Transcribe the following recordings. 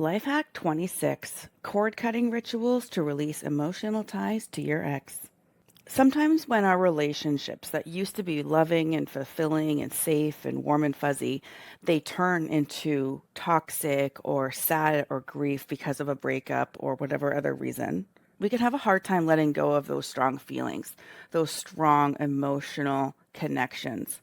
Life hack 26, cord cutting rituals to release emotional ties to your ex. Sometimes when our relationships that used to be loving and fulfilling and safe and warm and fuzzy, they turn into toxic or sad or grief because of a breakup or whatever other reason, we can have a hard time letting go of those strong feelings, those strong emotional connections.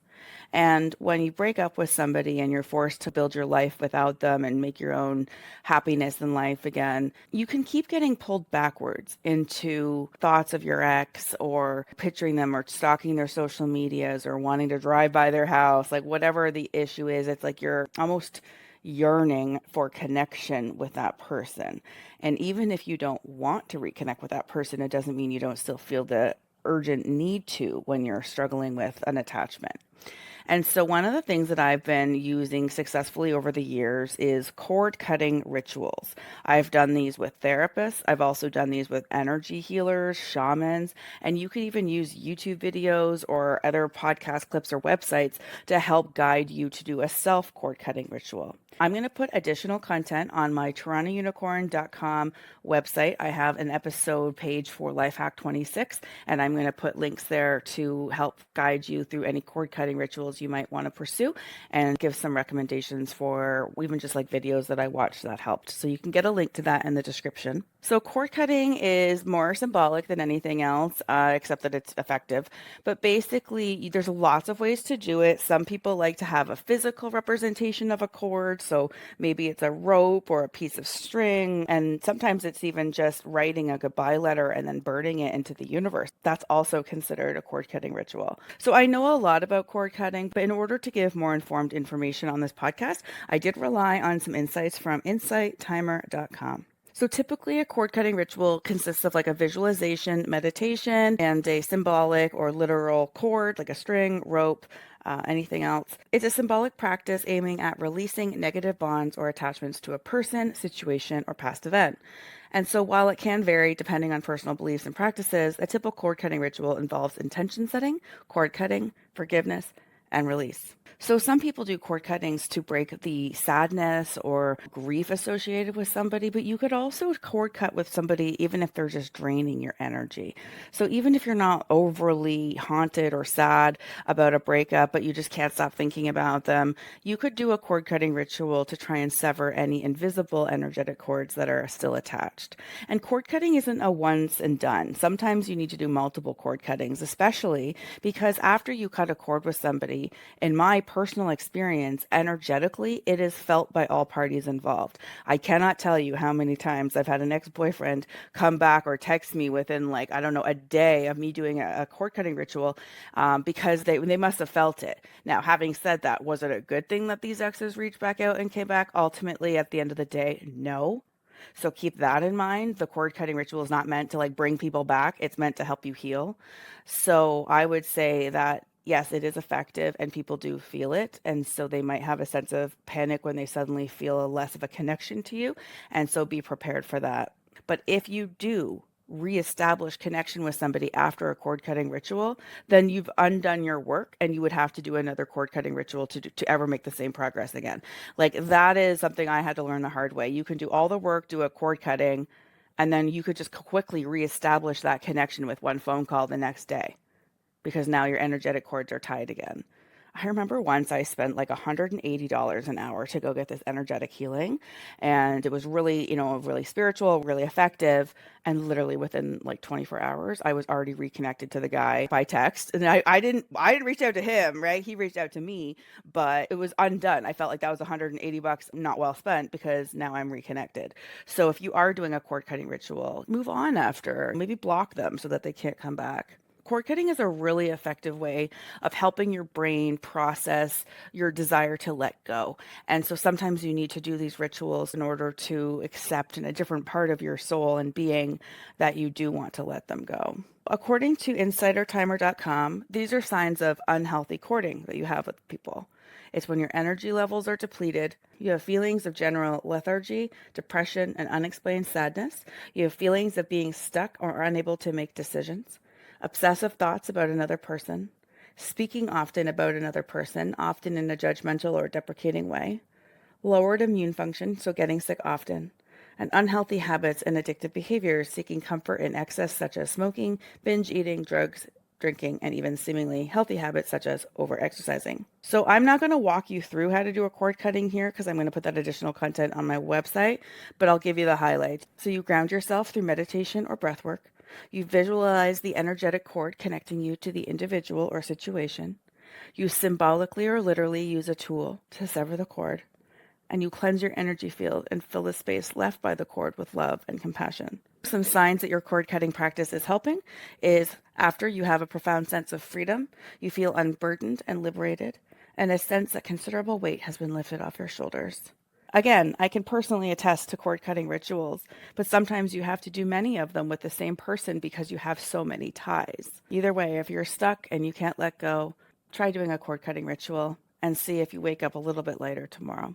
And when you break up with somebody and you're forced to build your life without them and make your own happiness in life again, you can keep getting pulled backwards into thoughts of your ex or picturing them or stalking their social medias or wanting to drive by their house, like whatever the issue is. It's like you're almost yearning for connection with that person. And even if you don't want to reconnect with that person, it doesn't mean you don't still feel the urgent need to when you're struggling with an attachment. And so, one of the things that I've been using successfully over the years is cord cutting rituals. I've done these with therapists. I've also done these with energy healers, shamans, and you could even use YouTube videos or other podcast clips or websites to help guide you to do a self cord cutting ritual. I'm going to put additional content on my torontounicorn.com website. I have an episode page for Life Hack 26, and I'm going to put links there to help guide you through any cord cutting rituals you might want to pursue and give some recommendations for even just like videos that I watched that helped. So you can get a link to that in the description. So cord cutting is more symbolic than anything else, except that it's effective. But basically, there's lots of ways to do it. Some people like to have a physical representation of a cord. So maybe it's a rope or a piece of string. And sometimes it's even just writing a goodbye letter and then burning it into the universe. That's also considered a cord cutting ritual. So I know a lot about cord cutting, but in order to give more informed information on this podcast, I did rely on some insights from insighttimer.com. So typically a cord cutting ritual consists of like a visualization, meditation, and a symbolic or literal cord, like a string, rope, anything else. It's a symbolic practice aiming at releasing negative bonds or attachments to a person, situation, or past event. And so while it can vary depending on personal beliefs and practices, a typical cord cutting ritual involves intention setting, cord cutting, forgiveness, and release. So some people do cord cuttings to break the sadness or grief associated with somebody, but you could also cord cut with somebody even if they're just draining your energy. So even if you're not overly haunted or sad about a breakup, but you just can't stop thinking about them, you could do a cord cutting ritual to try and sever any invisible energetic cords that are still attached. And cord cutting isn't a once and done. Sometimes you need to do multiple cord cuttings, especially because after you cut a cord with somebody, in my personal experience, energetically, it is felt by all parties involved. I cannot tell you how many times I've had an ex-boyfriend come back or text me within like, I don't know, a day of me doing a cord cutting ritual because they must have felt it. Now, having said that, was it a good thing that these exes reached back out and came back? Ultimately, at the end of the day, no. So keep that in mind. The cord cutting ritual is not meant to like bring people back. It's meant to help you heal. So I would say that yes, it is effective and people do feel it. And so they might have a sense of panic when they suddenly feel less of a connection to you. And so be prepared for that. But if you do reestablish connection with somebody after a cord cutting ritual, then you've undone your work and you would have to do another cord cutting ritual to ever make the same progress again. Like that is something I had to learn the hard way. You can do all the work, do a cord cutting, and then you could just quickly reestablish that connection with one phone call the next day because now your energetic cords are tied again. I remember once I spent like $180 an hour to go get this energetic healing. And it was really, really spiritual, really effective. And literally within like 24 hours, I was already reconnected to the guy by text. And I didn't reach out to him, right? He reached out to me, but it was undone. I felt like that was $180 not well spent because now I'm reconnected. So if you are doing a cord cutting ritual, move on after, maybe block them so that they can't come back. Cord cutting is a really effective way of helping your brain process your desire to let go. And so sometimes you need to do these rituals in order to accept in a different part of your soul and being that you do want to let them go. According to insidertimer.com, these are signs of unhealthy courting that you have with people. It's when your energy levels are depleted, you have feelings of general lethargy, depression, and unexplained sadness. You have feelings of being stuck or unable to make decisions, obsessive thoughts about another person, speaking often about another person, often in a judgmental or deprecating way, lowered immune function, so getting sick often, and unhealthy habits and addictive behaviors, seeking comfort in excess, such as smoking, binge eating, drugs, drinking, and even seemingly healthy habits such as over-exercising. So I'm not going to walk you through how to do a cord cutting here because I'm going to put that additional content on my website, but I'll give you the highlights. So you ground yourself through meditation or breath work. You visualize the energetic cord connecting you to the individual or situation. You symbolically or literally use a tool to sever the cord, and you cleanse your energy field and fill the space left by the cord with love and compassion. Some signs that your cord cutting practice is helping is after you have a profound sense of freedom, you feel unburdened and liberated, and a sense that considerable weight has been lifted off your shoulders. Again, I can personally attest to cord cutting rituals, but sometimes you have to do many of them with the same person because you have so many ties. Either way, if you're stuck and you can't let go, try doing a cord cutting ritual and see if you wake up a little bit lighter tomorrow.